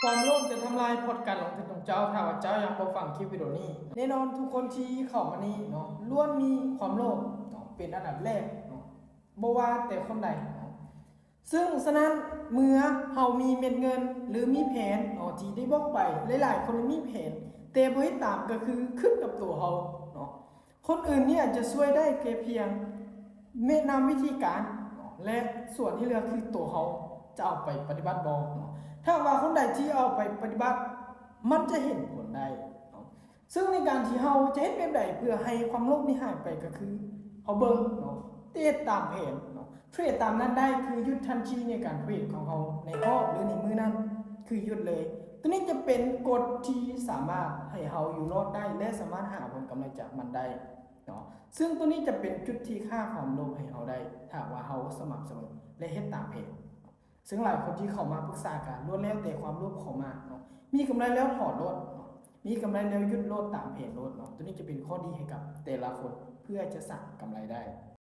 ความโลภจะทำลายพอดการลงทุนของเจ้าถ้าว่าเจ้ายังบ่ฟังคลิปวิดีโอนี้แน่นอนทุกคนที่เข้ามานี่เนาะล้วนมีความโลภเนาะเป็นอันดับแรกเนาะบ่ว่าแต่คนใดเนาะซึ่งฉะนั้นเมื่อเฮามีเม็ดเงินหรือมีแผนเนาะที่ได้บอกไปหลายๆคนมีแผนแต่บ่เฮ็ดตามก็คือขึ้นกับตัวเฮาเนาะคนอื่นเนี่ยจะช่วยได้แค่เพียงแนะนำวิธีการเนาะและส่วนที่เหลือคือตัวเฮาจะเอาไปปฏิบัติบ่เนาะถ้าว่าคนใดที่เอาไปปฏิบัติมันจะเห็นผลได้เนาะซึ่งในการที่เฮาจะเฮ็ดแบบใดเพื่อให้ความโลภนี้หายไปก็คือเฮาเบิ่งเนาะเทรดตามแผนเนาะเทรดตามนั้นได้คือหยุดทันทีในการเทรดของเฮาในรอบหรือในมื้อนั้นคือหยุดเลยตัวนี้จะเป็นกฎที่สามารถให้เฮาอยู่รอดได้และสามารถหาผลกำไรจากมันได้เนาะซึ่งตัวนี้จะเป็นจุดที่ค่าความโลภให้เฮาได้ถ้าว่าเฮาสม่ำเสมอและเฮ็ดตามแผนซึ่งหลายคนที่เข้ามาปรึกษากันล้วนแล้วแต่ความโลภเข้ามาเนาะมีกำไรแล้วถอดโลดเนาะมีกำไรแล้วหยุดโลดตามแผนโลดเนาะตัวนี้จะเป็นข้อดีให้กับแต่ละคนเพื่อจะสร้างกำไรได้